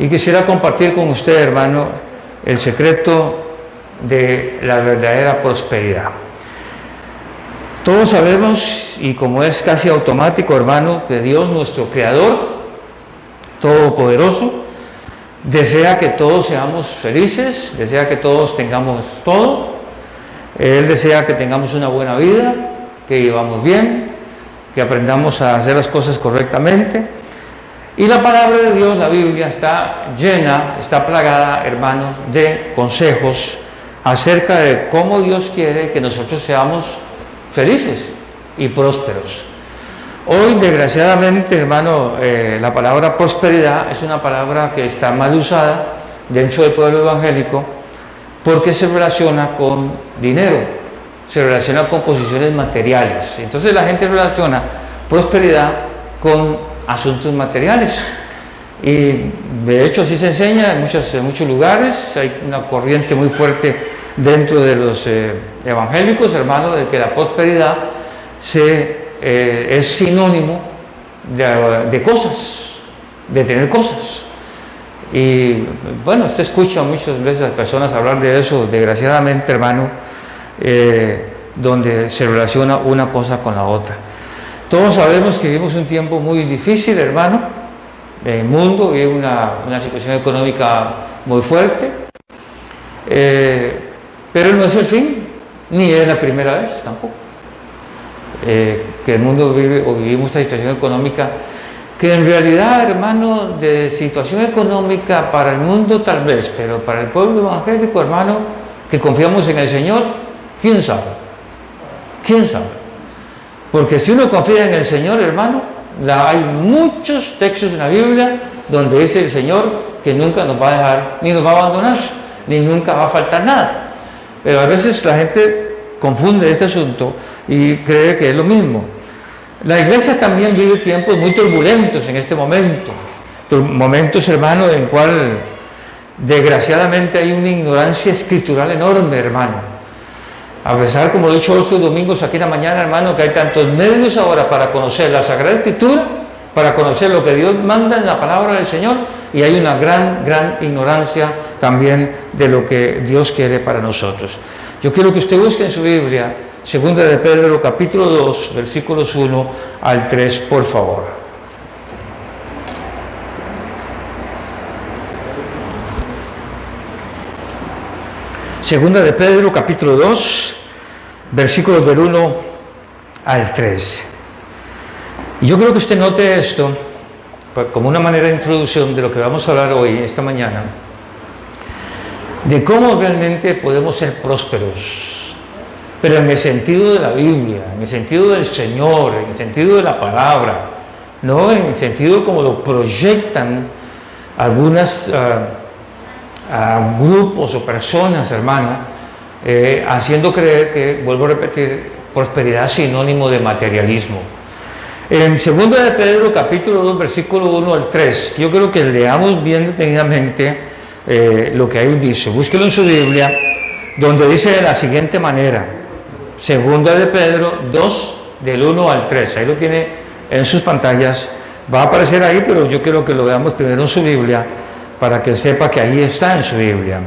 Y quisiera compartir con usted, hermano, el secreto de la verdadera prosperidad. Todos sabemos, y como es casi automático, hermano, que Dios, nuestro Creador, Todopoderoso, desea que todos seamos felices, desea que todos tengamos todo. Él desea que tengamos una buena vida, que vivamos bien, que aprendamos a hacer las cosas correctamente. Y la palabra de Dios, la Biblia, está llena, está plagada, hermanos, de consejos acerca de cómo Dios quiere que nosotros seamos felices y prósperos. Hoy, desgraciadamente, hermano, la palabra prosperidad es una palabra que está mal usada dentro del pueblo evangélico porque se relaciona con dinero, se relaciona con posiciones materiales. Entonces la gente relaciona prosperidad con asuntos materiales. Y de hecho así se enseña en muchos lugares. Hay una corriente muy fuerte dentro de los evangélicos, hermano, de que la prosperidad es sinónimo de cosas, de tener cosas. Y bueno, usted escucha muchas veces a las personas hablar de eso, desgraciadamente, hermano, donde se relaciona una cosa con la otra. Todos sabemos que vivimos un tiempo muy difícil, hermano. El mundo vive una situación económica muy fuerte, pero no es el fin, ni es la primera vez tampoco. Que el mundo vive o vivimos esta situación económica que en realidad, hermano, de situación económica para el mundo tal vez, pero para el pueblo evangélico, hermano, que confiamos en el Señor, ¿quién sabe? ¿Quién sabe? Porque si uno confía en el Señor, hermano, hay muchos textos en la Biblia donde dice el Señor que nunca nos va a dejar, ni nos va a abandonar, ni nunca va a faltar nada. Pero a veces la gente confunde este asunto y cree que es lo mismo. La iglesia también vive tiempos muy turbulentos en este momento, momentos, hermano, en cual desgraciadamente hay una ignorancia escritural enorme, hermano. A pesar, como he dicho estos domingos aquí en la mañana, hermano, que hay tantos medios ahora para conocer la Sagrada Escritura, para conocer lo que Dios manda en la palabra del Señor, y hay una gran ignorancia también de lo que Dios quiere para nosotros. Yo quiero que usted busque en su Biblia, Segunda de Pedro, capítulo 2, versículos 1 al 3, por favor. Segunda de Pedro, capítulo 2, versículos del 1 al 3. Y yo creo que usted note esto como una manera de introducción de lo que vamos a hablar hoy, esta mañana, de cómo realmente podemos ser prósperos, pero en el sentido de la Biblia, en el sentido del Señor, en el sentido de la palabra, no en el sentido como lo proyectan algunas grupos o personas, hermano, haciendo creer que, vuelvo a repetir, prosperidad es sinónimo de materialismo. En 2 de Pedro, capítulo 2, versículo 1 al 3, yo creo que leamos bien detenidamente lo que ahí dice. Búsquelo en su Biblia, donde dice de la siguiente manera, 2 de Pedro 2, del 1 al 3, ahí lo tiene en sus pantallas, va a aparecer ahí, pero yo quiero que lo veamos primero en su Biblia, para que sepa que ahí está en su Biblia.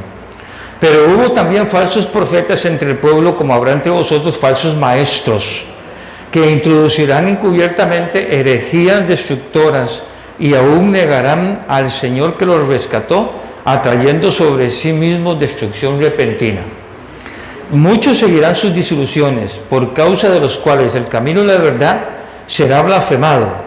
Pero hubo también falsos profetas entre el pueblo, como habrá entre vosotros falsos maestros, que introducirán encubiertamente herejías destructoras y aún negarán al Señor que los rescató, atrayendo sobre sí mismos destrucción repentina. Muchos seguirán sus disoluciones, por causa de los cuales el camino de la verdad será blasfemado,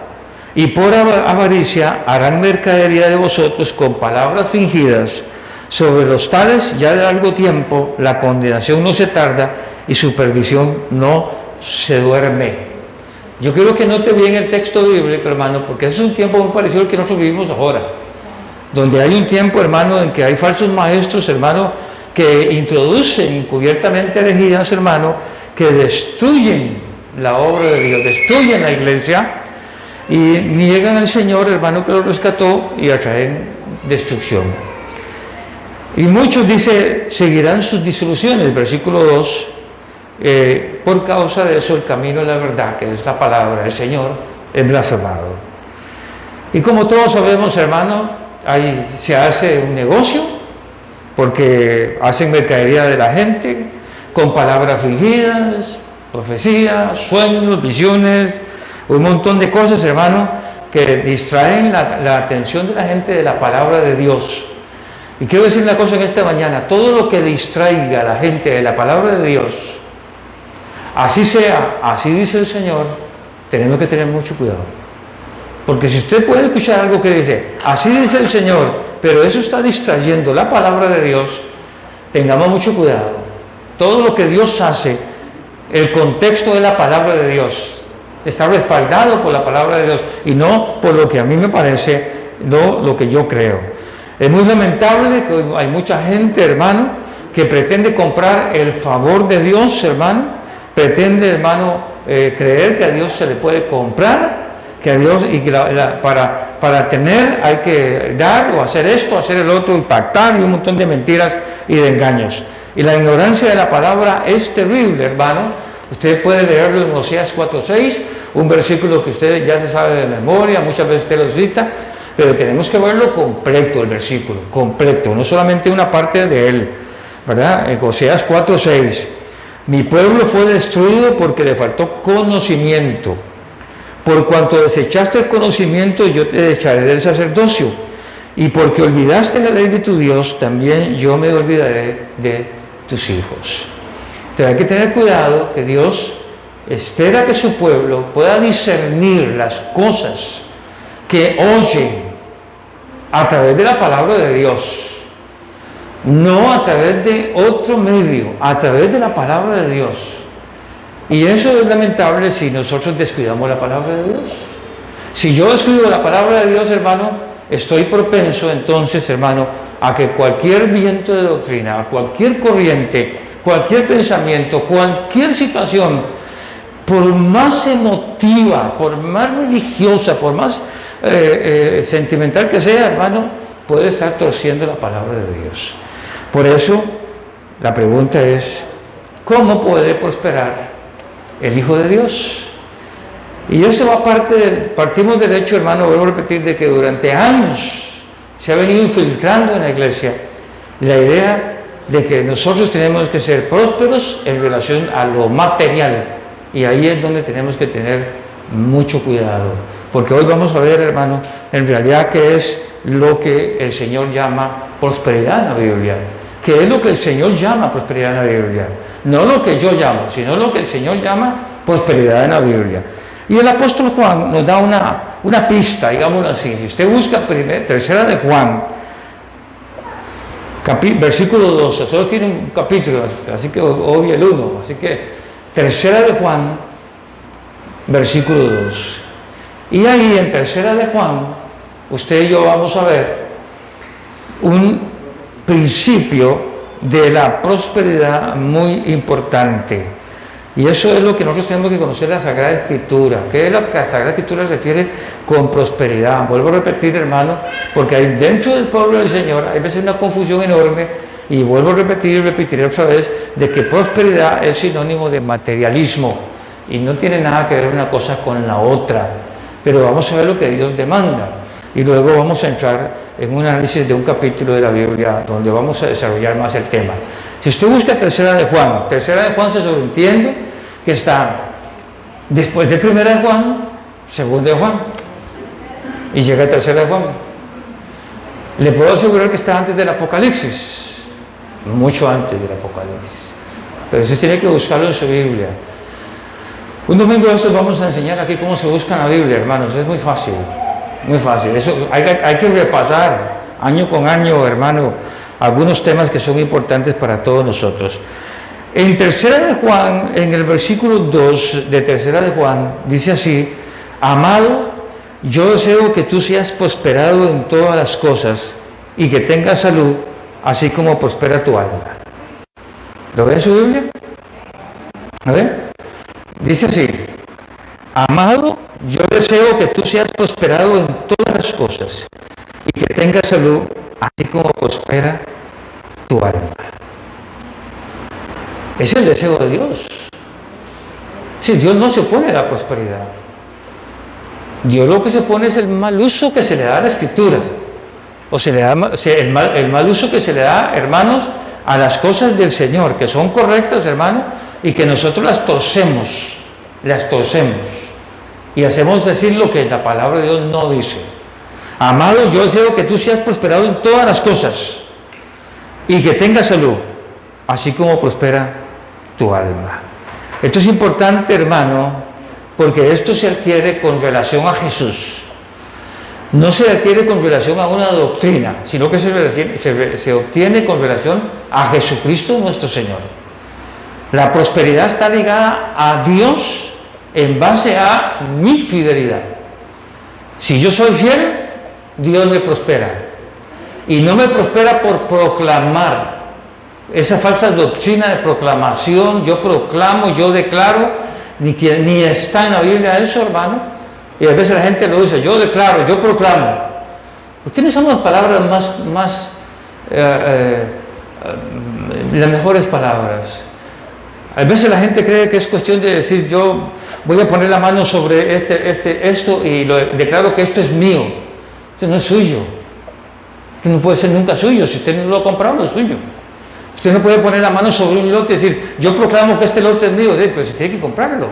y por avaricia harán mercadería de vosotros con palabras fingidas. Sobre los tales ya de largo tiempo la condenación no se tarda y su perdición no se duerme. Yo quiero que note bien el texto bíblico, hermano, porque ese es un tiempo muy parecido al que nosotros vivimos ahora, donde hay un tiempo, hermano, en que hay falsos maestros, hermano, que introducen encubiertamente herejías, hermano, que destruyen la obra de Dios, destruyen la iglesia y niegan al Señor, hermano, que los rescató, y atraen destrucción. Y muchos, dice, seguirán sus disoluciones, versículo 2, por causa de eso el camino de la verdad, que es la palabra del Señor, es blasfemado. Y como todos sabemos, hermano, se hace un negocio, porque hacen mercadería de la gente, con palabras fingidas, profecías, sueños, visiones, un montón de cosas, hermano, que distraen la atención de la gente de la palabra de Dios. Y quiero decir una cosa en esta mañana: todo lo que distraiga a la gente de la palabra de Dios, así sea, así dice el Señor, tenemos que tener mucho cuidado. Porque si usted puede escuchar algo que dice, así dice el Señor, pero eso está distrayendo la palabra de Dios, tengamos mucho cuidado. Todo lo que Dios hace, el contexto de la palabra de Dios, está respaldado por la palabra de Dios y no por lo que a mí me parece, no lo que yo creo. Es muy lamentable que hay mucha gente, hermano, que pretende comprar el favor de Dios, hermano, pretende, hermano, creer que a Dios se le puede comprar, que a Dios, y que para tener hay que dar o hacer esto, hacer el otro, y pactar, y un montón de mentiras y de engaños. Y la ignorancia de la palabra es terrible, hermano. Usted puede leerlo en Oseas 4:6, un versículo que usted ya se sabe de memoria, muchas veces usted lo cita, pero tenemos que verlo completo, el versículo, completo, no solamente una parte de él, ¿verdad? En Oseas 4:6, mi pueblo fue destruido porque le faltó conocimiento. Por cuanto desechaste el conocimiento, yo te echaré del sacerdocio. Y porque olvidaste la ley de tu Dios, también yo me olvidaré de tus hijos. Pero hay que tener cuidado que Dios espera que su pueblo pueda discernir las cosas que oyen a través de la palabra de Dios, no a través de otro medio, a través de la palabra de Dios. Y eso es lamentable si nosotros descuidamos la palabra de Dios. Si yo descuido la palabra de Dios, hermano, estoy propenso entonces, hermano, a que cualquier viento de doctrina, cualquier corriente, cualquier pensamiento, cualquier situación, por más emotiva, por más religiosa, por más sentimental que sea, hermano, puede estar torciendo la palabra de Dios. Por eso, la pregunta es, ¿cómo puede prosperar el Hijo de Dios? Y eso va partimos del hecho, hermano, vuelvo a repetir, de que durante años se ha venido infiltrando en la iglesia la idea de que nosotros tenemos que ser prósperos en relación a lo material, y ahí es donde tenemos que tener mucho cuidado, porque hoy vamos a ver, hermano, en realidad qué es lo que el Señor llama prosperidad en la Biblia. ¿Qué es lo que el Señor llama prosperidad en la Biblia? No lo que yo llamo, sino lo que el Señor llama prosperidad en la Biblia. Y el apóstol Juan nos da una pista, digámoslo así. Si usted busca tercera de Juan, versículo 12, solo tiene un capítulo, así que obvio el 1, así que tercera de Juan, versículo 2. Y ahí en tercera de Juan, usted y yo vamos a ver un principio de la prosperidad muy importante. Y eso es lo que nosotros tenemos que conocer, la Sagrada Escritura. ¿Qué es lo que la Sagrada Escritura se refiere con prosperidad? Vuelvo a repetir, hermano, porque hay dentro del pueblo del Señor hay veces una confusión enorme, y vuelvo a repetir y repetiré otra vez, de que prosperidad es sinónimo de materialismo, y no tiene nada que ver una cosa con la otra. Pero vamos a ver lo que Dios demanda, y luego vamos a entrar en un análisis de un capítulo de la Biblia donde vamos a desarrollar más el tema. Si usted busca tercera de Juan se sobreentiende que está después de primera de Juan, segunda de Juan, y llega a tercera de Juan. Le puedo asegurar que está antes del Apocalipsis, mucho antes del Apocalipsis, pero eso tiene que buscarlo en su Biblia. Un domingo de estos vamos a enseñar aquí cómo se busca en la Biblia, hermanos. Es muy fácil, muy fácil. Eso hay que repasar año con año, hermano, algunos temas que son importantes para todos nosotros. En tercera de Juan, en el versículo 2 de tercera de Juan, dice así: amado, yo deseo que tú seas prosperado en todas las cosas y que tengas salud, así como prospera tu alma. ¿Lo ve en su Biblia? A ver, dice así: amado, yo deseo que tú seas prosperado en todas las cosas y que tengas salud, así como prospera tu alma. Es el deseo de Dios. Si Dios no se opone a la prosperidad, Dios lo que se opone es el mal uso que se le da a la Escritura. o se le da el mal uso que se le da, hermanos, a las cosas del Señor, que son correctas, hermano, y que nosotros las torcemos y hacemos decir lo que la palabra de Dios no dice. Amado, yo deseo que tú seas prosperado en todas las cosas y que tengas salud, así como prospera tu alma. Esto es importante, hermano, porque esto se adquiere con relación a Jesús. No se adquiere con relación a una doctrina, sino que se obtiene con relación a Jesucristo nuestro Señor. La prosperidad está ligada a Dios en base a mi fidelidad. Si yo soy fiel, Dios me prospera. Y no me prospera por proclamar esa falsa doctrina de proclamación. Yo proclamo, yo declaro, ni está en la Biblia eso, hermano. Y a veces la gente lo dice, yo declaro, yo proclamo. ¿Por qué no usamos las palabras las mejores palabras? A veces la gente cree que es cuestión de decir, yo voy a poner la mano sobre esto y declaro que esto es mío. Esto no es suyo. Esto no puede ser nunca suyo. Si usted no lo ha comprado, no es suyo. Usted no puede poner la mano sobre un lote y decir, yo proclamo que este lote es mío, pero se tiene que comprarlo.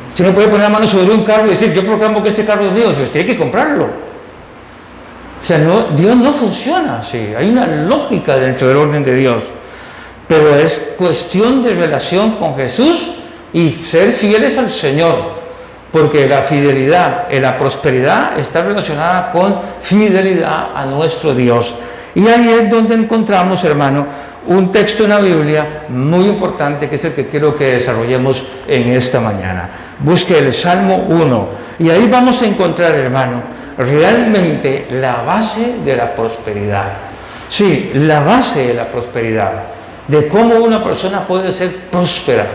Usted no puede poner la mano sobre un carro y decir, yo proclamo que este carro es mío, pero tiene que comprarlo. O sea, Dios no funciona así. Hay una lógica dentro del orden de Dios. Pero es cuestión de relación con Jesús y ser fieles al Señor. Porque la fidelidad, la prosperidad está relacionada con fidelidad a nuestro Dios. Y ahí es donde encontramos, hermano, un texto en la Biblia muy importante, que es el que quiero que desarrollemos en esta mañana. Busque el Salmo 1 y ahí vamos a encontrar, hermano, realmente la base de la prosperidad. Sí, la base de la prosperidad, de cómo una persona puede ser próspera,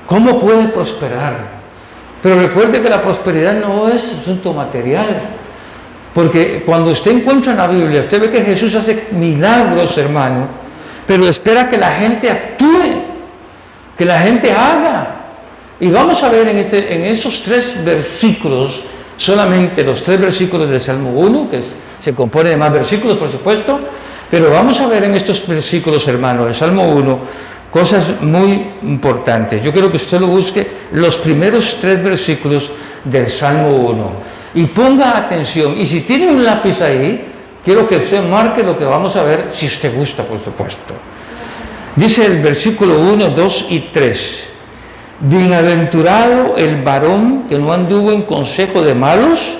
cómo puede prosperar. Pero recuerde que la prosperidad no es asunto material, porque cuando usted encuentra en la Biblia, usted ve que Jesús hace milagros, hermano, pero espera que la gente actúe, que la gente haga. Y vamos a ver en esos 3 versículos, solamente los 3 versículos del Salmo 1, que se compone de más versículos, por supuesto, pero vamos a ver en estos versículos, hermano, el Salmo 1, cosas muy importantes. Yo quiero que usted lo busque, los primeros 3 versículos del Salmo 1, y ponga atención. Y si tiene un lápiz ahí, quiero que usted marque lo que vamos a ver, si usted gusta, por supuesto. Dice el versículo 1, 2 y 3. Bienaventurado el varón que no anduvo en consejo de malos,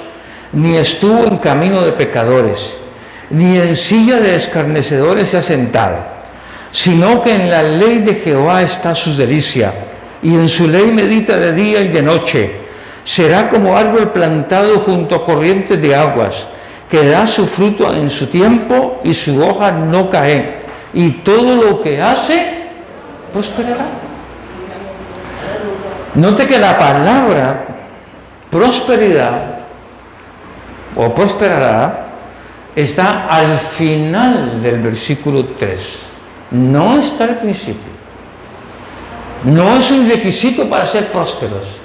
ni estuvo en camino de pecadores, ni en silla de escarnecedores se ha sentado, sino que en la ley de Jehová está su delicia, y en su ley medita de día y de noche. Será como árbol plantado junto a corrientes de aguas, que da su fruto en su tiempo y su hoja no cae, y todo lo que hace prosperará. Note que la palabra prosperidad o prosperará está al final del versículo 3, no está al principio. No es un requisito para ser prósperos.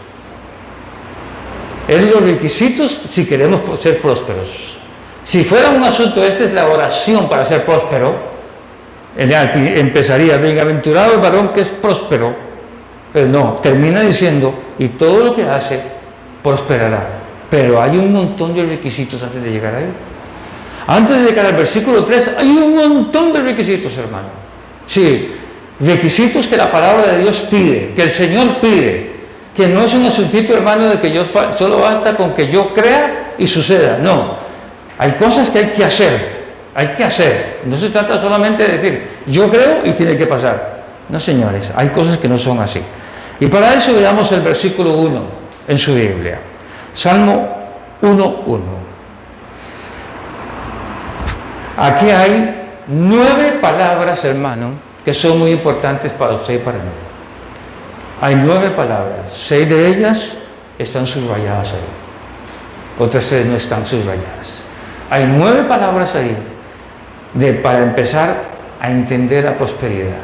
Es los requisitos si queremos ser prósperos. Si fuera un asunto, esta es la oración para ser próspero, empezaría, bienaventurado el varón que es próspero, pero no, termina diciendo, y todo lo que hace prosperará. Pero hay un montón de requisitos antes de llegar ahí. Antes de llegar al versículo 3, hay un montón de requisitos, hermano. Sí, requisitos que la palabra de Dios pide, que el Señor pide, que no es un asuntito, hermano, de que yo solo basta con que yo crea y suceda. No, hay cosas que hay que hacer. No se trata solamente de decir, yo creo y tiene que pasar. No, señores, hay cosas que no son así. Y para eso veamos el versículo 1 en su Biblia. Salmo 1:1. Aquí hay 9 palabras, hermano, que son muy importantes para usted y para mí. Hay 9 palabras, 6 de ellas están subrayadas ahí, otras 6 no están subrayadas. Hay 9 palabras ahí para empezar a entender la prosperidad.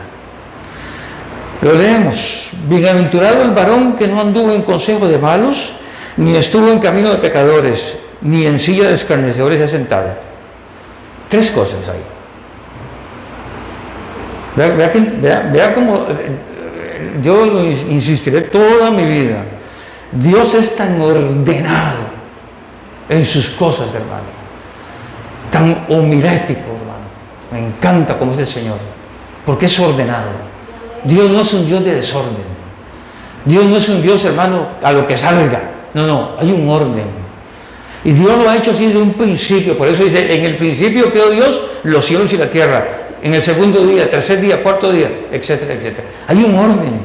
Lo leemos. Bienaventurado el varón que no anduvo en consejo de malos, ni estuvo en camino de pecadores, ni en silla de escarnecedores se ha sentado. 3 cosas ahí. Vea cómo yo lo insistiré toda mi vida. Dios es tan ordenado en sus cosas, hermano, tan homilético, hermano. Me encanta cómo es el Señor, porque es ordenado. Dios no es un Dios de desorden. Dios no es un Dios, hermano, a lo que salga. No, hay un orden. Y Dios lo ha hecho así desde un principio. Por eso dice, en el principio creó Dios los cielos y la tierra. En el segundo día, tercer día, cuarto día, etcétera, etcétera. Hay un orden.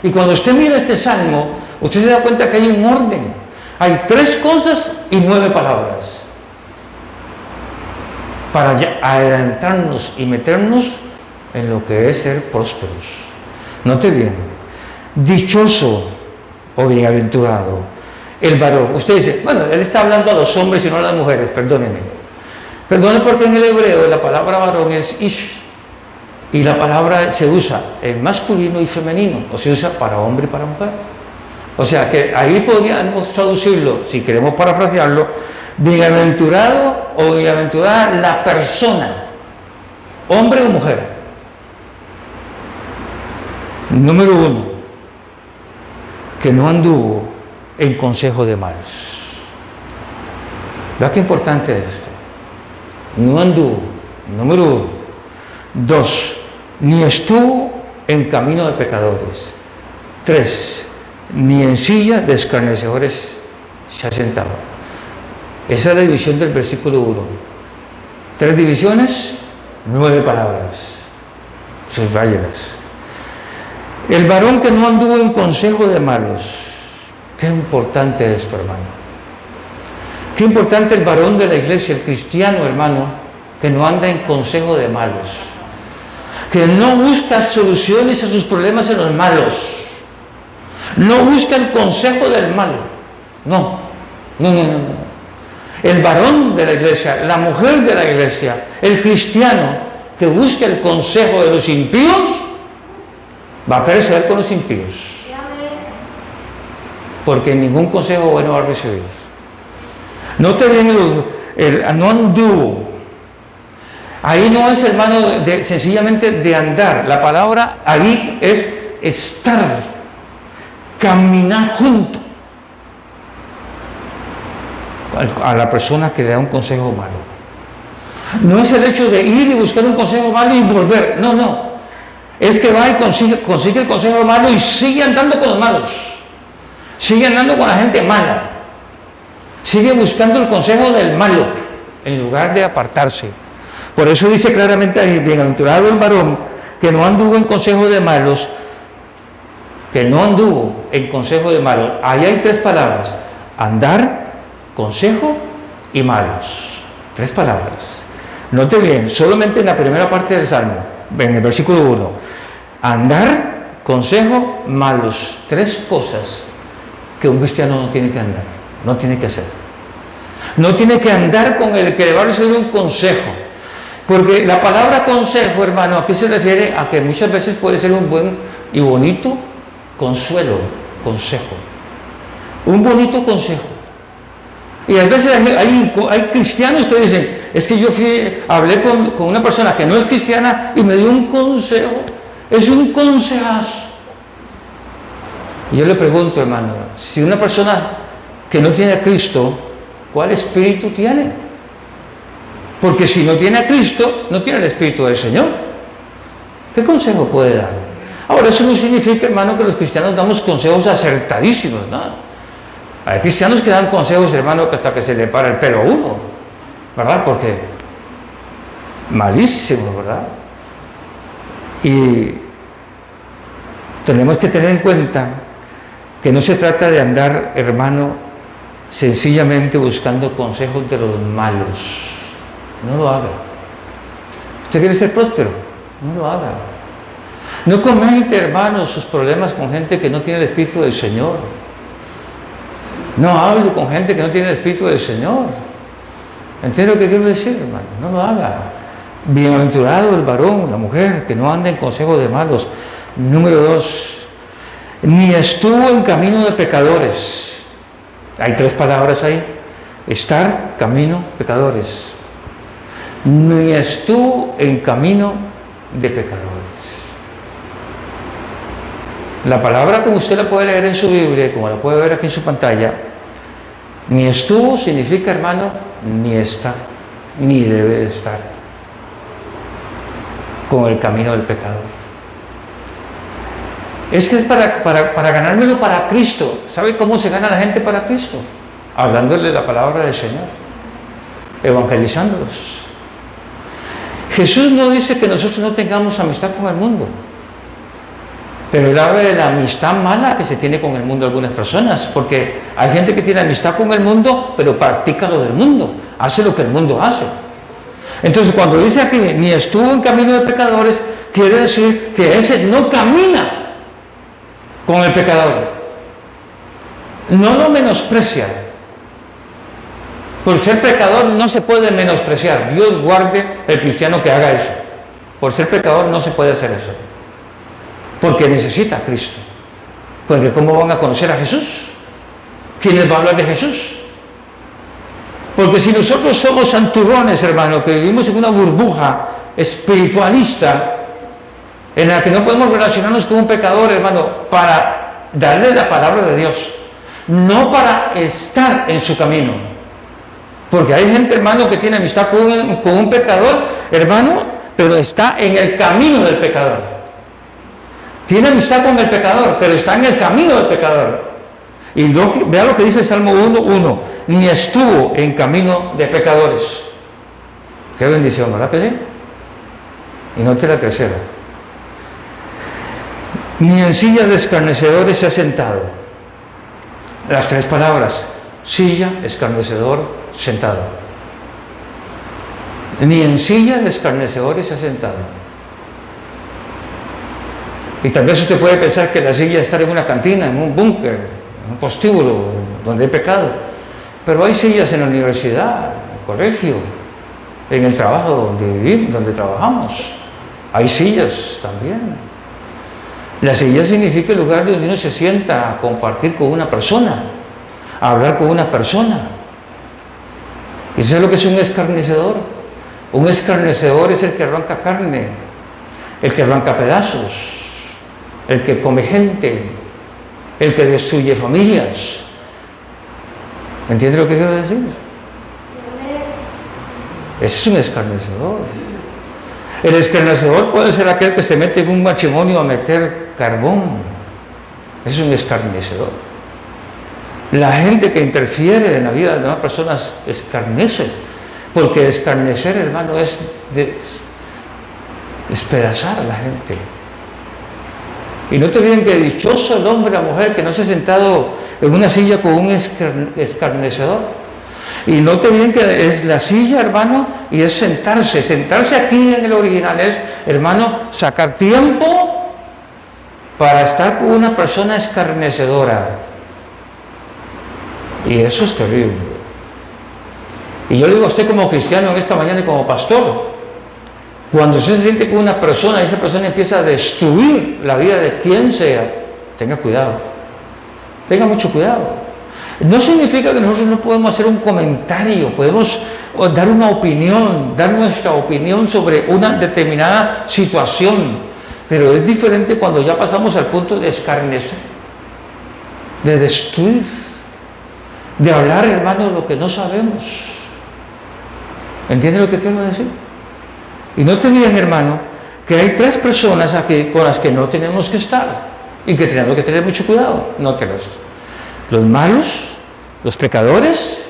Y cuando usted mira este salmo, usted se da cuenta que hay un orden. Hay 3 cosas y 9 palabras. Para adelantarnos y meternos en lo que es ser prósperos. Note bien. Dichoso o bienaventurado el varón. Usted dice, bueno, él está hablando a los hombres y no a las mujeres, perdónenme. Perdone, porque en el hebreo la palabra varón es ish, y la palabra se usa en masculino y femenino, o se usa para hombre y para mujer. O sea que ahí podríamos traducirlo, si queremos parafrasearlo, bienaventurado o bienaventurada la persona, hombre o mujer. Número 1, que no anduvo en consejo de malos. Vea qué importante es esto. No anduvo, número 1. 2, ni estuvo en camino de pecadores. 3, ni en silla de escarnecedores se ha sentado. Esa es la división del versículo 1. 3 divisiones, 9 palabras. Subrayelas. El varón que no anduvo en consejo de malos. Qué importante esto, hermano. Qué importante el varón de la iglesia, el cristiano, hermano, que no anda en consejo de malos, que no busca soluciones a sus problemas en los malos, no busca el consejo del malo. No. El varón de la iglesia, la mujer de la iglesia, el cristiano que busca el consejo de los impíos, va a perecer con los impíos, porque ningún consejo bueno va a recibir. Note bien el no anduvo. Ahí no es, hermano, sencillamente de andar. La palabra ahí es estar, caminar junto a la persona que le da un consejo malo. No es el hecho de ir y buscar un consejo malo y volver. No. Es que va y consigue el consejo malo y sigue andando con los malos. Sigue andando con la gente mala. Sigue buscando el consejo del malo en lugar de apartarse. Por eso dice claramente ahí, bienaventurado el varón que no anduvo en consejo de malos, que no anduvo en consejo de malos. Ahí hay 3 palabras: andar, consejo y malos. 3 palabras. Note bien, solamente en la primera parte del Salmo, en el versículo 1, andar, consejo, malos. 3 cosas que un cristiano no tiene que andar, no tiene que hacer. No tiene que andar con el que le va a recibir un consejo, porque la palabra consejo, hermano, ¿a qué se refiere? A que muchas veces puede ser un buen y bonito consuelo, consejo, un bonito consejo. Y a veces hay cristianos que dicen, es que yo hablé con una persona que no es cristiana y me dio un consejo, es un consejazo. Y yo le pregunto, hermano, si una persona que no tiene a Cristo, ¿cuál espíritu tiene? Porque si no tiene a Cristo, no tiene el espíritu del Señor. ¿Qué consejo puede dar? Ahora, eso no significa, hermano, que los cristianos damos consejos acertadísimos, ¿no? Hay cristianos que dan consejos, hermano, que hasta que se le para el pelo a uno, ¿verdad? Porque malísimo, ¿verdad? Y tenemos que tener en cuenta que no se trata de andar, hermano, sencillamente buscando consejos de los malos. No lo haga. ¿Usted quiere ser próspero? No lo haga. No comente, hermano, sus problemas con gente que no tiene el Espíritu del Señor. No hable con gente que no tiene el Espíritu del Señor. ¿Entiende lo que quiero decir, hermano? No lo haga. Bienaventurado el varón, la mujer, que no anda en consejo de malos. Número 2, ni estuvo en camino de pecadores. Hay 3 palabras ahí: estar, camino, pecadores. ni estuvo en camino de pecadores. La palabra, como usted la puede leer en su Biblia, como la puede ver aquí en su pantalla, ni estuvo significa, hermano, ni está, ni debe de estar con el camino del pecador. Es que es para ganármelo para Cristo. ¿Sabe cómo se gana la gente para Cristo? Hablándole la palabra del Señor, evangelizándolos. Jesús no dice que nosotros no tengamos amistad con el mundo, pero Él habla de la amistad mala que se tiene con el mundo algunas personas, porque hay gente que tiene amistad con el mundo, pero practica lo del mundo, hace lo que el mundo hace. Entonces, cuando dice aquí, ni estuvo en camino de pecadores, quiere decir que ese no camina con el pecador, no lo menosprecia. Por ser pecador no se puede menospreciar. Dios guarde el cristiano que haga eso. Por ser pecador no se puede hacer eso, porque necesita a Cristo. Porque ¿cómo van a conocer a Jesús? ¿Quién les va a hablar de Jesús? Porque si nosotros somos santurrones, hermano, que vivimos en una burbuja espiritualista en la que no podemos relacionarnos con un pecador, hermano, para darle la palabra de Dios, no para estar en su camino. Porque hay gente, hermano, que tiene amistad con un pecador, hermano, pero está en el camino del pecador. Tiene amistad con el pecador, pero está en el camino del pecador. Y vea lo que dice el Salmo 1:1, ni estuvo en camino de pecadores. Qué bendición, ¿verdad que sí? Y note la tercera. Ni en silla de escarnecedores se ha sentado. Las tres palabras: silla, escarnecedor, sentado. Ni en silla de escarnecedores se ha sentado. Y tal vez usted puede pensar que la silla es estar en una cantina, en un búnker, en un prostíbulo, donde hay pecado. Pero hay sillas en la universidad, en el colegio, en el trabajo donde vivimos, donde trabajamos. Hay sillas también. La silla significa el lugar donde uno se sienta a compartir con una persona, a hablar con una persona. ¿Y eso es lo que es un escarnecedor? Un escarnecedor es el que arranca carne, el que arranca pedazos, el que come gente, el que destruye familias. ¿Entiende lo que quiero decir? Ese es un escarnecedor. El escarnecedor puede ser aquel que se mete en un matrimonio a meter carbón. Ese es un escarnecedor. La gente que interfiere en la vida de las personas escarnece, porque escarnecer, hermano, es despedazar a la gente. Y no te olviden que dichoso el hombre o la mujer que no se ha sentado en una silla con un escarnecedor. Y no te olviden que es la silla, hermano, y es sentarse. Sentarse aquí en el original es, hermano, sacar tiempo para estar con una persona escarnecedora. Y eso es terrible. Y yo le digo a usted como cristiano en esta mañana y como pastor, cuando usted se siente con una persona y esa persona empieza a destruir la vida de quien sea, tenga cuidado. Tenga mucho cuidado. No significa que nosotros no podemos hacer un comentario, podemos dar una opinión, dar nuestra opinión sobre una determinada situación, pero es diferente cuando ya pasamos al punto de escarnecer, de destruir, de hablar, hermano, lo que no sabemos. ¿Entiende lo que quiero decir? Y no te olviden, hermano, que hay tres personas aquí con las que no tenemos que estar y que tenemos que tener mucho cuidado. Nótelos: los malos, los pecadores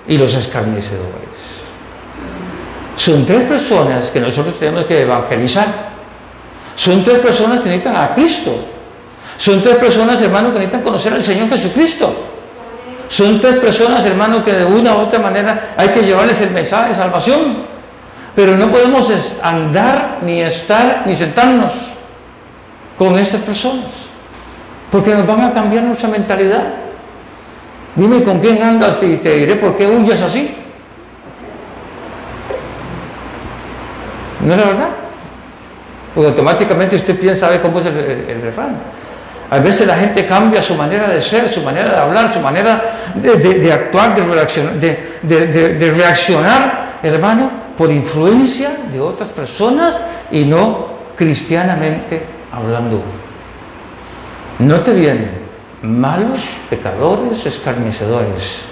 y los escarnecedores. Son tres personas que nosotros tenemos que evangelizar. Son tres personas que necesitan a Cristo. Son tres personas, hermano, que necesitan conocer al Señor Jesucristo. Son tres personas, hermano, que de una u otra manera hay que llevarles el mensaje de salvación. Pero no podemos andar, ni estar, ni sentarnos con estas personas, porque nos van a cambiar nuestra mentalidad. Dime con quién andas y te diré por qué huyes así. ¿No es la verdad? Porque automáticamente usted piensa, sabe cómo es el refrán. A veces la gente cambia su manera de ser, su manera de hablar, su manera de actuar, de reaccionar, hermano, por influencia de otras personas y no cristianamente hablando. Note bien, malos, pecadores, escarnecedores.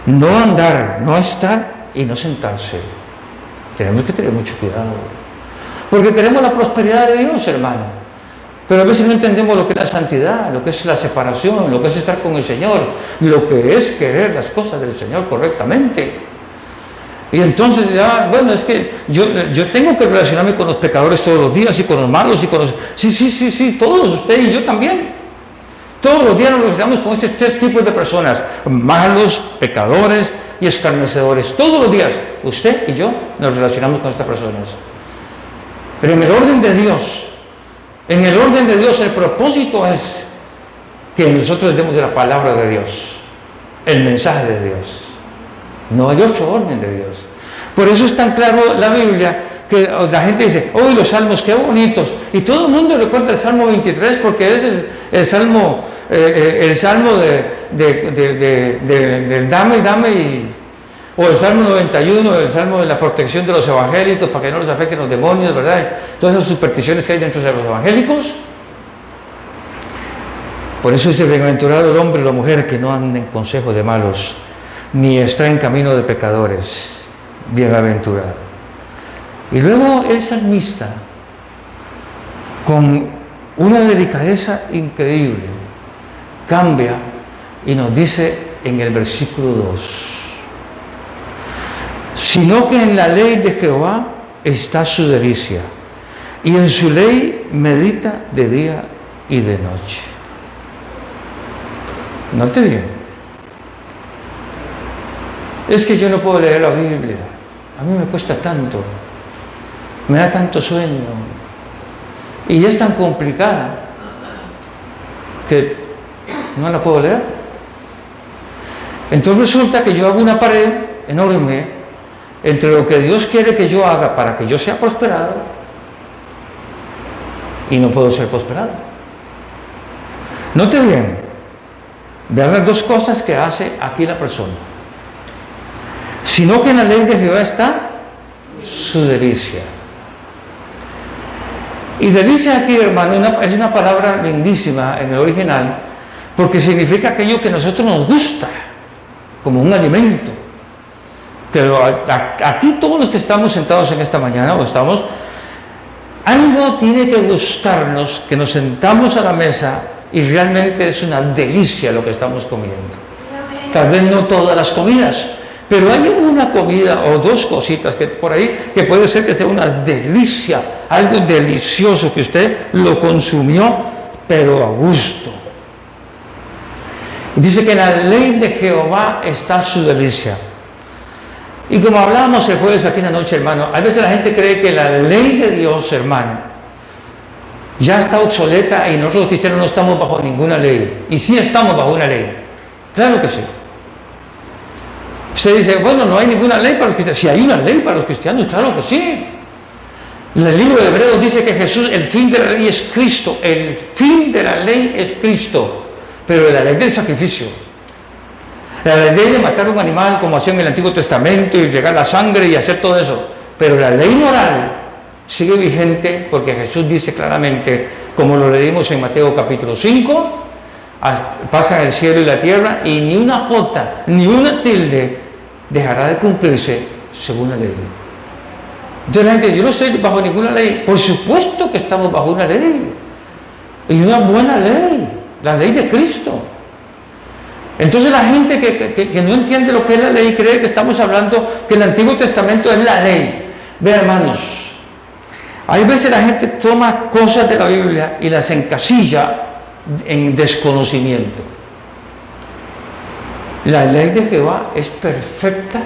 No andar, no estar y no sentarse. Tenemos que tener mucho cuidado. Porque queremos la prosperidad de Dios, hermano. Pero a veces no entendemos lo que es la santidad, lo que es la separación, lo que es estar con el Señor, lo que es querer las cosas del Señor correctamente. Y entonces ya, bueno, es que yo tengo que relacionarme con los pecadores todos los días y con los malos y con los... Sí, todos, usted y yo también. Todos los días nos relacionamos con estos tres tipos de personas, malos, pecadores y escarnecedores. Todos los días, usted y yo nos relacionamos con estas personas. Pero en el orden de Dios, el propósito es que nosotros demos de la palabra de Dios, el mensaje de Dios. No hay otro orden de Dios. Por eso es tan claro la Biblia que la gente dice, ¡oh, los salmos, qué bonitos! Y todo el mundo recuerda el Salmo 23 porque es el salmo del dame, o el Salmo 91, el Salmo de la protección de los evangélicos para que no los afecten los demonios, ¿verdad? Todas esas supersticiones que hay dentro de los evangélicos. Por eso dice, bienaventurado el hombre y la mujer que no anda en consejo de malos, ni está en camino de pecadores. Bienaventurado. Y luego el salmista, con una delicadeza increíble, cambia y nos dice en el versículo 2, sino que en la ley de Jehová está su delicia, y en su ley medita de día y de noche. Note bien. Es que yo no puedo leer la Biblia, a mí me cuesta tanto, me da tanto sueño, y es tan complicada que no la puedo leer. Entonces resulta que yo hago una pared enorme entre lo que Dios quiere que yo haga para que yo sea prosperado y no puedo ser prosperado. Note bien, vean las dos cosas que hace aquí la persona. Sino que en la ley de Jehová está su delicia. Y delicia aquí, hermano, es una palabra lindísima en el original, porque significa aquello que a nosotros nos gusta, como un alimento. Pero aquí todos los que estamos sentados en esta mañana, algo tiene que gustarnos, que nos sentamos a la mesa y realmente es una delicia lo que estamos comiendo. Tal vez no todas las comidas, pero hay una comida o dos cositas que por ahí que puede ser que sea una delicia, algo delicioso que usted lo consumió, pero a gusto. Dice que en la ley de Jehová está su delicia. Y como hablábamos el jueves aquí en la noche, hermano, a veces la gente cree que la ley de Dios, hermano, ya está obsoleta y nosotros los cristianos no estamos bajo ninguna ley. Y sí estamos bajo una ley. Claro que sí. Usted dice, bueno, no hay ninguna ley para los cristianos. Si hay una ley para los cristianos, claro que sí. El libro de Hebreos dice que Jesús, el fin de la ley es Cristo. El fin de la ley es Cristo. Pero la ley del sacrificio, la ley de matar un animal como hacía en el Antiguo Testamento y llegar la sangre y hacer todo eso. Pero la ley moral sigue vigente porque Jesús dice claramente, como lo leímos en Mateo capítulo 5, pasan el cielo y la tierra y ni una jota, ni una tilde dejará de cumplirse según la ley. Entonces la gente dice, yo no estoy bajo ninguna ley. Por supuesto que estamos bajo una ley, y una buena ley, la ley de Cristo. Entonces la gente que no entiende lo que es la ley cree que estamos hablando que el Antiguo Testamento es la ley. Vean, hermanos, hay veces la gente toma cosas de la Biblia y las encasilla en desconocimiento. La ley de Jehová es perfecta,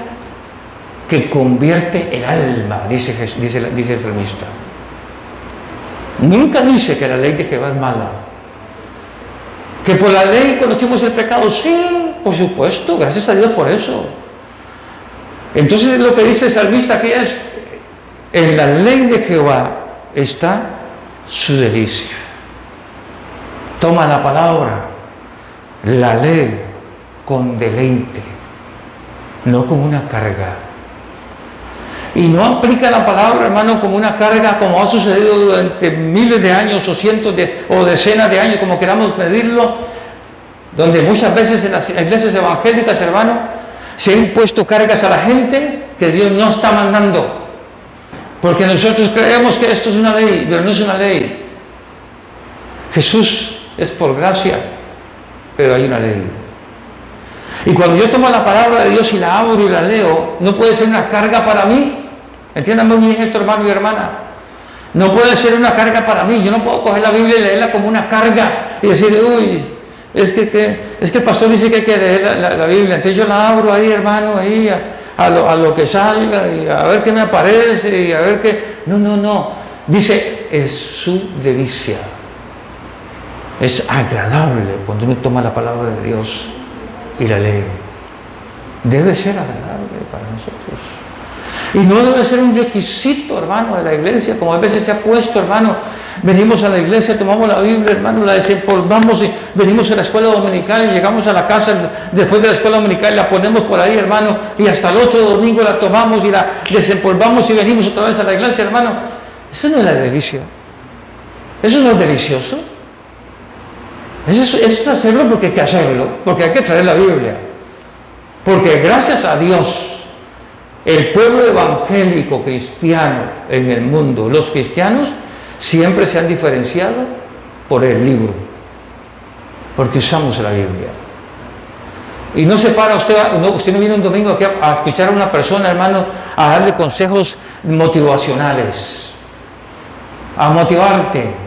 que convierte el alma, dice el salmista. Nunca dice que la ley de Jehová es mala. Que por la ley conocemos el pecado, sí, por supuesto, gracias a Dios por eso. Entonces lo que dice el salmista aquí es, en la ley de Jehová está su delicia. Toma la palabra, la ley con deleite, no como una carga. y no aplica la palabra, hermano, como una carga, como ha sucedido durante miles de años o cientos o decenas de años, como queramos medirlo, donde muchas veces en las iglesias evangélicas, hermano, se han impuesto cargas a la gente que Dios no está mandando. Porque nosotros creemos que esto es una ley, pero no es una ley. Jesús es por gracia, pero hay una ley. Y cuando yo tomo la palabra de Dios y la abro y la leo, no puede ser una carga para mí. Entiéndame muy bien esto, hermano y hermana. No puede ser una carga para mí. Yo no puedo coger la Biblia y leerla como una carga y decir, uy, es que el pastor dice que hay que leer la Biblia. Entonces yo la abro ahí, hermano, ahí a lo que salga y a ver qué me aparece y a ver qué... No. Dice, es su delicia. Es agradable cuando uno toma la palabra de Dios y la lee. Debe ser agradable para nosotros. Y no debe ser un requisito, hermano, de la iglesia, como a veces se ha puesto, hermano. Venimos a la iglesia, tomamos la Biblia, hermano, la desempolvamos y venimos a la escuela dominical y llegamos a la casa después de la escuela dominical y la ponemos por ahí, hermano, y hasta el otro domingo la tomamos y la desempolvamos y venimos otra vez a la iglesia, hermano. Eso no es la delicia. Eso no es delicioso. Eso es hacerlo porque hay que hacerlo, porque hay que traer la Biblia. Porque gracias a Dios, el pueblo evangélico cristiano en el mundo, los cristianos, siempre se han diferenciado por el libro, porque usamos la Biblia. Y no se para usted no viene un domingo aquí a escuchar a una persona, hermano, a darle consejos motivacionales, a motivarte,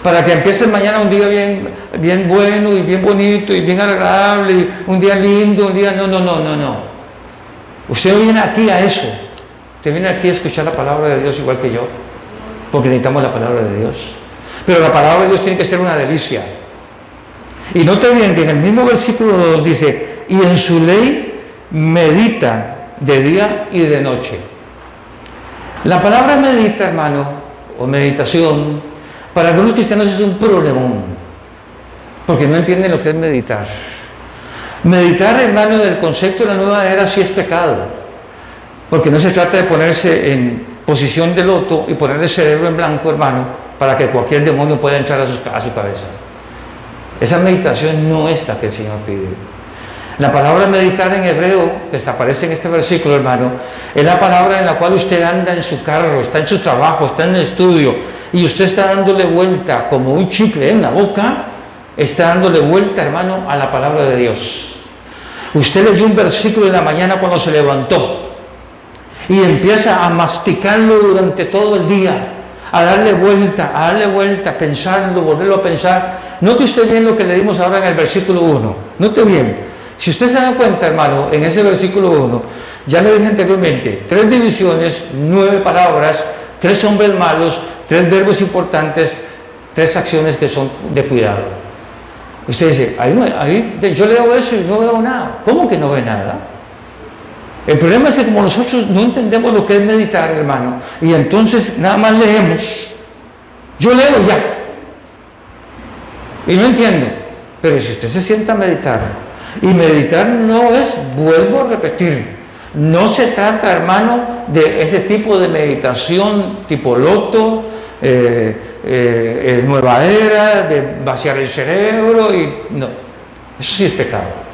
para que empieces mañana un día bien bueno y bien bonito y bien agradable, y un día lindo, un día... No. Usted no viene aquí a eso. Usted viene aquí a escuchar la palabra de Dios igual que yo, porque necesitamos la palabra de Dios. Pero la palabra de Dios tiene que ser una delicia. Y note bien que en el mismo versículo 2 dice, y en su ley medita de día y de noche. La palabra medita, hermano, o meditación, para algunos cristianos es un problemón, porque no entienden lo que es meditar. Meditar, hermano, del concepto de la nueva era sí es pecado, porque no se trata de ponerse en posición de loto y poner el cerebro en blanco, hermano, para que cualquier demonio pueda entrar a su cabeza. Esa meditación no es la que el Señor pide. La palabra meditar en hebreo, que aparece en este versículo, hermano, es la palabra en la cual usted anda en su carro, está en su trabajo, está en el estudio, y usted está dándole vuelta como un chicle en la boca, está dándole vuelta, hermano, a la palabra de Dios. Usted leyó un versículo en la mañana cuando se levantó y empieza a masticarlo durante todo el día, a darle vuelta, a pensarlo, volverlo a pensar. Note usted bien lo que le dimos ahora en el versículo 1. Note bien. Si usted se da cuenta, hermano, en ese versículo 1, ya le dije anteriormente, 3 divisiones, 9 palabras, 3 hombres malos, 3 verbos importantes, 3 acciones que son de cuidado. Usted dice, yo leo eso y no veo nada. ¿Cómo que no ve nada? El problema es que como nosotros no entendemos lo que es meditar, hermano, y entonces nada más leemos. Yo leo ya. Y no entiendo. Pero si usted se sienta a meditar, y meditar no es, vuelvo a repetir, no se trata, hermano, de ese tipo de meditación tipo loto, nueva era, de vaciar el cerebro, y no, eso sí es pecado.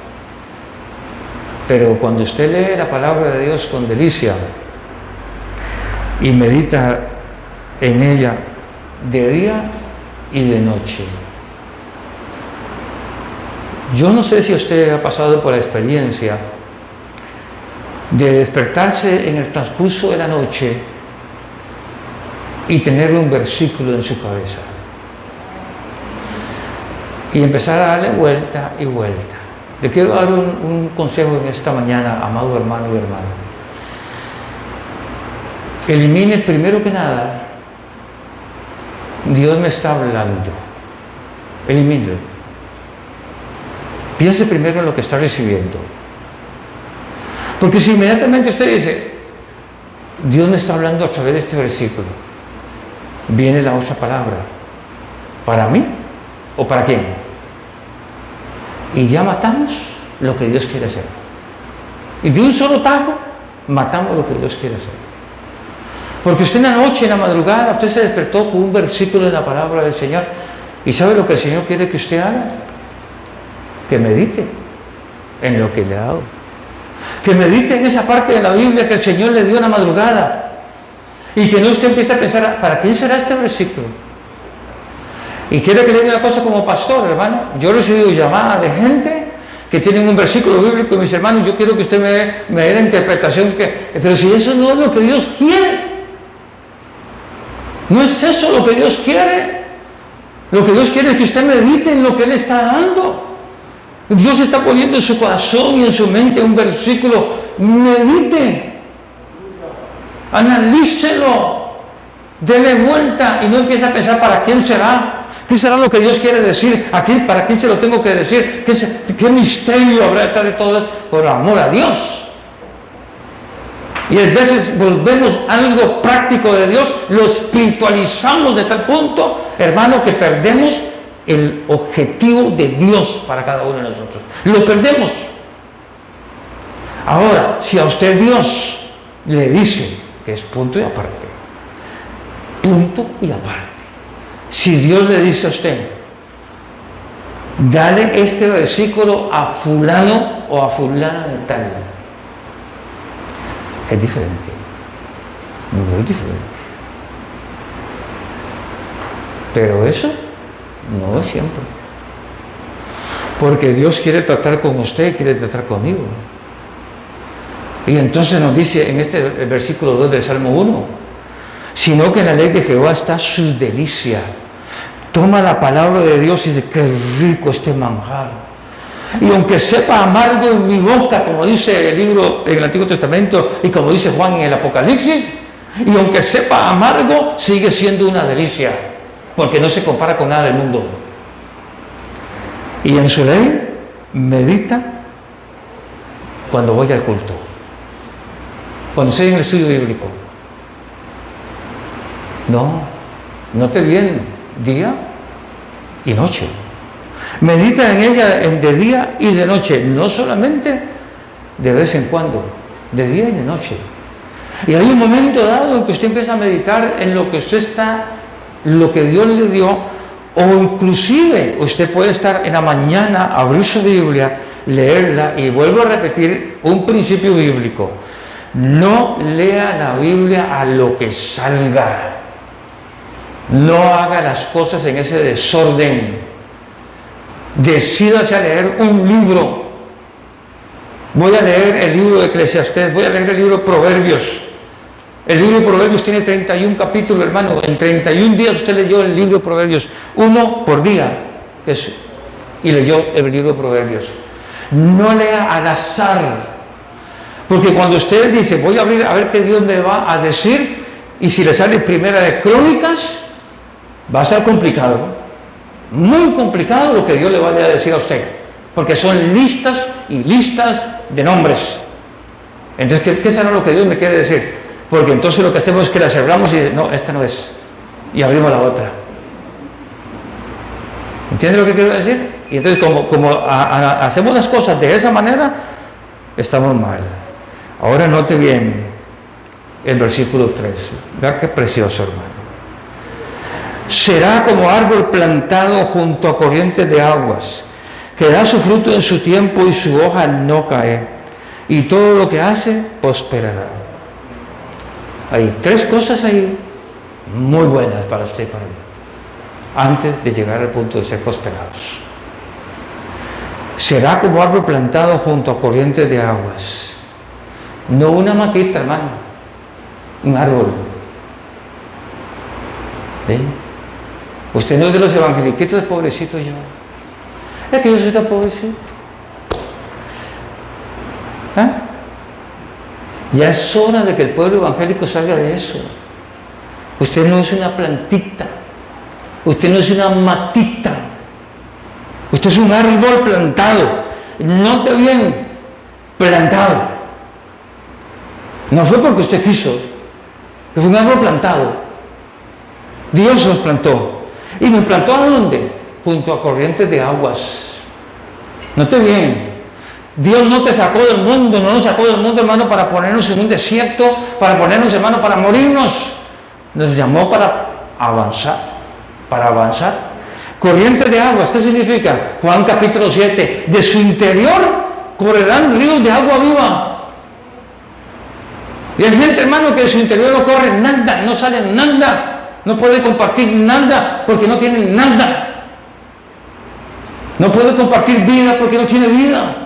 Pero cuando usted lee la palabra de Dios con delicia y medita en ella de día y de noche, yo no sé si usted ha pasado por la experiencia de despertarse en el transcurso de la noche y tener un versículo en su cabeza y empezar a darle vuelta y vuelta. Le quiero dar un consejo en esta mañana, amado hermano y hermana. Elimine primero que nada, Dios me está hablando. Elimínelo. Piense primero en lo que está recibiendo. Porque si inmediatamente usted dice, Dios me está hablando a través de este versículo, viene la otra palabra, ¿para mí o para quién? Y ya matamos lo que Dios quiere hacer. Y de un solo tajo matamos lo que Dios quiere hacer. Porque usted en la noche, en la madrugada, usted se despertó con un versículo de la palabra del Señor. ¿Y sabe lo que el Señor quiere que usted haga? Que medite en lo que le ha dado. Que medite en esa parte de la Biblia que el Señor le dio en la madrugada. Y que no usted empiece a pensar, ¿para quién será este versículo? Y quiere que le diga una cosa como pastor, hermano. Yo he recibido llamadas de gente que tienen un versículo bíblico y mis hermanos, yo quiero que usted me dé la interpretación pero si eso no es lo que Dios quiere. No es eso lo que Dios quiere. Lo que Dios quiere es que usted medite en lo que Él está dando. Dios está poniendo en su corazón y en su mente un versículo. Medite. Analícelo. Dele vuelta y no empiece a pensar ¿para quién será? ¿Qué será lo que Dios quiere decir? ¿Para quién se lo tengo que decir? ¿Qué misterio habrá detrás de todo esto? Por amor a Dios. Y a veces volvemos algo práctico de Dios, lo espiritualizamos de tal punto, hermano, que perdemos el objetivo de Dios para cada uno de nosotros. Lo perdemos. Ahora, si a usted Dios le dice que es punto y aparte, si Dios le dice a usted, dale este versículo a fulano o a fulana de tal, es diferente, muy diferente. Pero eso no es siempre. Porque Dios quiere tratar con usted, quiere tratar conmigo. Y entonces nos dice en este versículo 2 del Salmo 1, sino que en la ley de Jehová está su delicia. Toma la palabra de Dios y dice, qué rico este manjar. Y aunque sepa amargo en mi boca, como dice el libro en el Antiguo Testamento y como dice Juan en el Apocalipsis, y aunque sepa amargo, sigue siendo una delicia, porque no se compara con nada del mundo. Y en su ley medita cuando voy al culto, cuando estoy en el estudio bíblico. Note bien, día y noche. Medita en ella de día y de noche, no solamente de vez en cuando, de día y de noche. Y hay un momento dado en que usted empieza a meditar en lo que usted está, lo que Dios le dio, o inclusive usted puede estar en la mañana, abrir su Biblia, leerla, y vuelvo a repetir un principio bíblico: no lea la Biblia a lo que salga, no haga las cosas en ese desorden. Decídase a leer un libro. Voy a leer el libro de Eclesiastés, voy a leer el libro de Proverbios. El libro de Proverbios tiene 31 capítulos, hermano. En 31 días usted leyó el libro de Proverbios, uno por día, y leyó el libro de Proverbios. No lea al azar, porque cuando usted dice, voy a abrir a ver qué Dios me va a decir, y si le sale Primera de Crónicas, va a ser complicado. Muy complicado lo que Dios le vaya a decir a usted, porque son listas y listas de nombres. Entonces, ¿qué será lo que Dios me quiere decir? Porque entonces lo que hacemos es que la cerramos y no, esta no es, y abrimos la otra. ¿Entiende lo que quiero decir? Y entonces como hacemos las cosas de esa manera, estamos mal. Ahora note bien el versículo 3. Vea qué precioso, hermano. Será como árbol plantado junto a corrientes de aguas, que da su fruto en su tiempo y su hoja no cae, y todo lo que hace prosperará. Hay tres cosas ahí muy buenas para usted y para mí, antes de llegar al punto de ser prosperados. Será como árbol plantado junto a corrientes de aguas. No una matita, hermano, un árbol. ¿Sí? Usted no es de los evangeliquitos, pobrecito yo. Es que yo soy tan pobrecito. Ya es hora de que el pueblo evangélico salga de eso. Usted no es una plantita. Usted no es una matita. Usted es un árbol plantado. Note bien, plantado. No fue porque usted quiso, que fue un árbol plantado. Dios nos plantó. ¿Y nos plantó a dónde? Junto a corrientes de aguas. Note bien, Dios no te sacó del mundo, no nos sacó del mundo, hermano, para ponernos en un desierto, para ponernos, hermano, para morirnos. Nos llamó para avanzar, para avanzar. Corriente de aguas, ¿qué significa? Juan capítulo 7, de su interior correrán ríos de agua viva. Y hay gente, hermano, que de su interior no corre nada, no sale nada, no puede compartir nada porque no tiene nada. No puede compartir vida porque no tiene vida.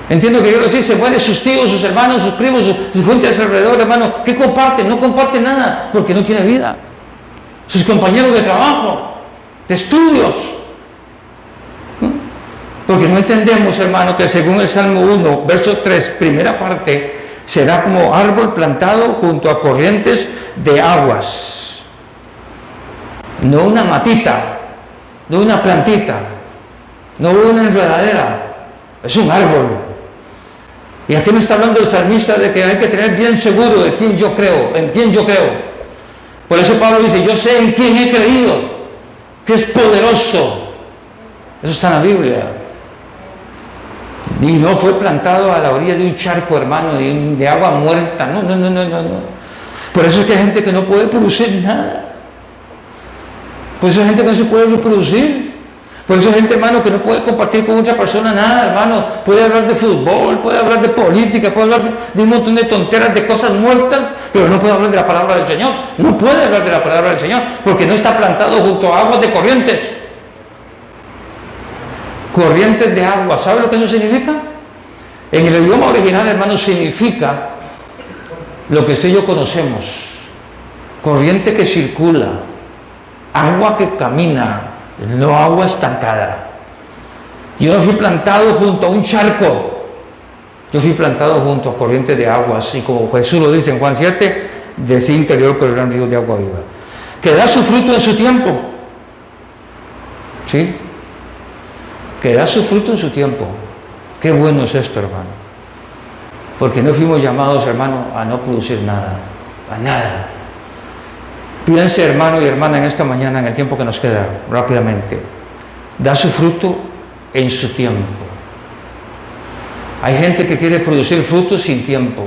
Entiendo que quiero decir, se mueren sus tíos, sus hermanos, sus primos, sus gente a su alrededor, hermano. ¿Qué comparten? No comparten nada porque no tiene vida. Sus compañeros de trabajo, de estudios. Porque no entendemos, hermano, que según el Salmo 1, verso 3, primera parte, será como árbol plantado junto a corrientes de aguas. No una matita, no una plantita, no una enredadera, es un árbol. Y aquí me está hablando el salmista de que hay que tener bien seguro de quién yo creo, en quién yo creo. Por eso Pablo dice, yo sé en quién he creído, que es poderoso. Eso está en la Biblia. Y no fue plantado a la orilla de un charco, hermano, de agua muerta. No. Por eso es que hay gente que no puede producir nada. Por eso hay gente que no se puede reproducir. Por eso hay gente, hermano, que no puede compartir con otra persona nada, hermano. Puede hablar de fútbol, puede hablar de política, puede hablar de un montón de tonteras, de cosas muertas, pero no puede hablar de la palabra del Señor. No puede hablar de la palabra del Señor, porque no está plantado junto a aguas de corrientes. Corrientes de agua, ¿sabe lo que eso significa? En el idioma original, hermano, significa lo que usted y yo conocemos. Corriente que circula, agua que camina, no agua estancada. Yo no fui plantado junto a un charco, yo fui plantado junto a corrientes de aguas, y como Jesús lo dice en Juan 7, de ese interior correrán ríos de agua viva, que da su fruto en su tiempo. ¿Sí? Que da su fruto en su tiempo. Qué bueno es esto, hermano, porque no fuimos llamados, hermano, a no producir nada, a nada. Piense, hermano y hermana, en esta mañana, en el tiempo que nos queda, rápidamente. Da su fruto en su tiempo. Hay gente que quiere producir frutos sin tiempo.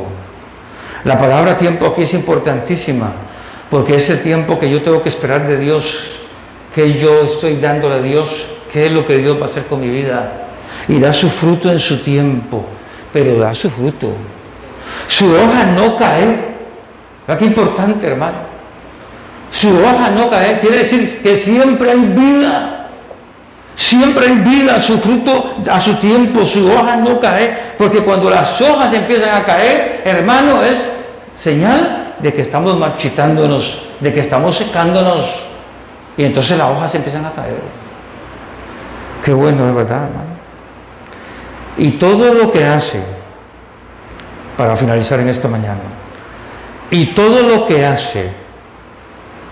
La palabra tiempo aquí es importantísima, porque es el tiempo que yo tengo que esperar de Dios, que yo estoy dándole a Dios, qué es lo que Dios va a hacer con mi vida. Y da su fruto en su tiempo, pero da su fruto. Su hoja no cae. ¿Verdad qué importante, hermano? Su hoja no cae, quiere decir que siempre hay vida. Siempre hay vida, su fruto a su tiempo, su hoja no cae, porque cuando las hojas empiezan a caer, hermano, es señal de que estamos marchitándonos, de que estamos secándonos, y entonces las hojas empiezan a caer. Qué bueno, es verdad, hermano. Y todo lo que hace, para finalizar en esta mañana, y todo lo que hace,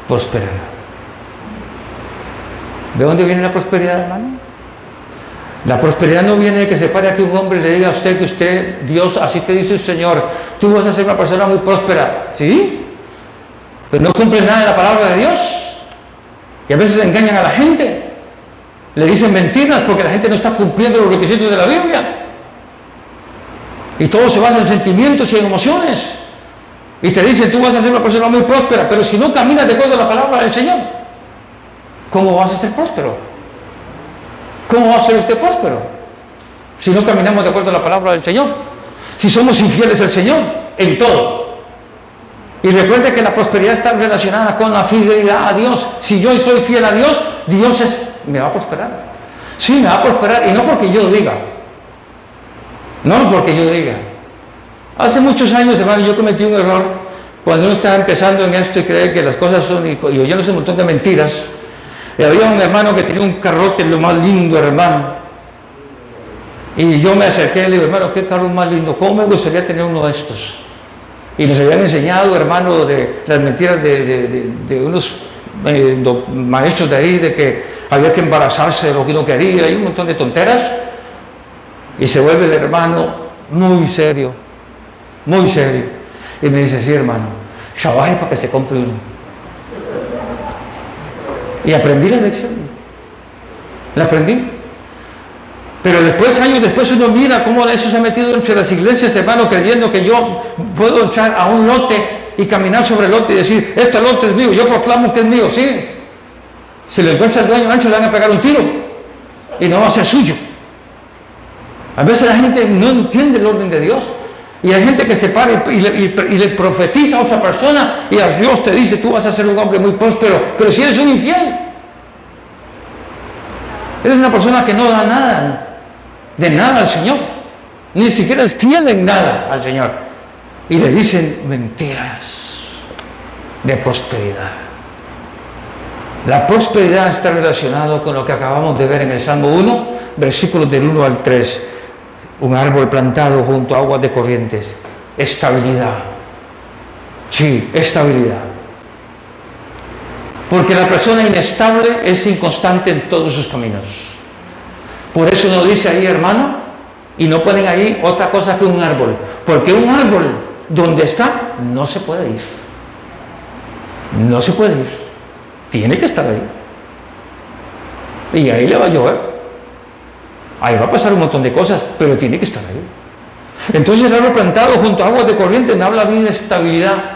prosperará. ¿De dónde viene la prosperidad, hermano? La prosperidad no viene de que se pare aquí un hombre y le diga a usted que usted, Dios, así te dice el Señor, tú vas a ser una persona muy próspera. ¿Sí? Pero no cumple nada de la palabra de Dios. Y a veces engañan a la gente. Le dicen mentiras porque la gente no está cumpliendo los requisitos de la Biblia. Y todo se basa en sentimientos y en emociones. Y te dicen, tú vas a ser una persona muy próspera, pero si no caminas de acuerdo a la palabra del Señor, ¿cómo vas a ser próspero? ¿Cómo va a ser usted próspero? Si no caminamos de acuerdo a la palabra del Señor, si somos infieles al Señor en todo. Y recuerde que la prosperidad está relacionada con la fidelidad a Dios. Si yo soy fiel a Dios, Dios me va a prosperar. Sí, me va a prosperar, y no porque yo diga. No porque yo diga. Hace muchos años, hermano, yo cometí un error cuando uno estaba empezando en esto y cree que las cosas son, y oyéndose un montón de mentiras. Y había un hermano que tenía un carrote lo más lindo, hermano. Y yo me acerqué y le digo, hermano, ¿qué carro más lindo? ¿Cómo me gustaría tener uno de estos? Y nos habían enseñado, hermano, de las mentiras de unos maestros de ahí, de que había que embarazarse de lo que uno quería, y un montón de tonteras. Y se vuelve el hermano muy serio. Muy serio. Y me dice, sí, hermano, trabaje para que se compre uno. Y aprendí la lección. La aprendí. Pero después, años después, uno mira cómo eso se ha metido entre las iglesias, hermano, creyendo que yo puedo echar a un lote y caminar sobre el lote y decir, este lote es mío, yo proclamo que es mío, sí. Si le encuentra el dueño ancho, le van a pegar un tiro y no va a ser suyo. A veces la gente no entiende el orden de Dios. Y hay gente que se para y le profetiza a otra persona y a Dios te dice, tú vas a ser un hombre muy próspero, pero si eres un infiel, eres una persona que no da nada, de nada al Señor, ni siquiera es fiel en nada al Señor, y le dicen mentiras de prosperidad. La prosperidad está relacionada con lo que acabamos de ver en el Salmo 1, versículos del 1 al 3. Un árbol plantado junto a aguas de corrientes. Estabilidad. Sí, estabilidad. Porque la persona inestable es inconstante en todos sus caminos. Por eso nos dice ahí, hermano, y no ponen ahí otra cosa que un árbol. Porque un árbol donde está no se puede ir. No se puede ir. Tiene que estar ahí. Y ahí le va a llover. Ahí va a pasar un montón de cosas, pero tiene que estar ahí. Entonces el árbol plantado junto a aguas de corriente me habla a mí de estabilidad.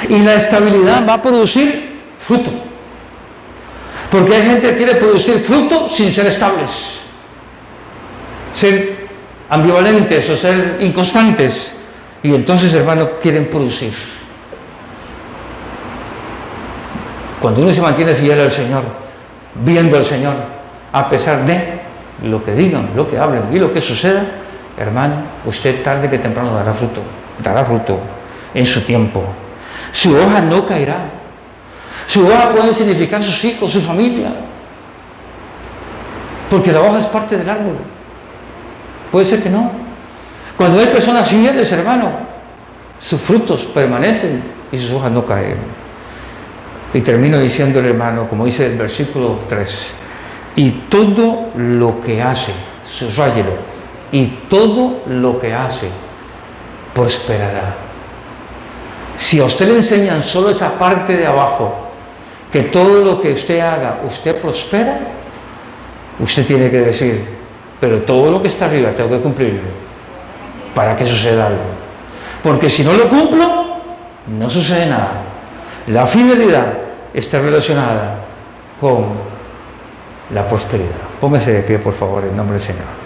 Y la estabilidad va a producir fruto. Porque hay gente que quiere producir fruto sin ser estables. Ser ambivalentes o ser inconstantes. Y entonces, hermano, quieren producir. Cuando uno se mantiene fiel al Señor, viendo al Señor, a pesar de lo que digan, lo que hablen y lo que suceda, hermano, usted tarde que temprano dará fruto en su tiempo. Su hoja no caerá. Su hoja puede significar sus hijos, su familia, porque la hoja es parte del árbol. Puede ser que no. Cuando hay personas fieles, hermano, sus frutos permanecen y sus hojas no caen. Y termino diciéndole, hermano, como dice el versículo 3, y todo lo que hace, subrayelo, y todo lo que hace prosperará. Si a usted le enseñan solo esa parte de abajo, que todo lo que usted haga, usted prospera, usted tiene que decir, pero todo lo que está arriba tengo que cumplirlo para que suceda algo. Porque si no lo cumplo, no sucede nada. La fidelidad está relacionada con la prosperidad. Póngase de pie, por favor, en nombre del Señor.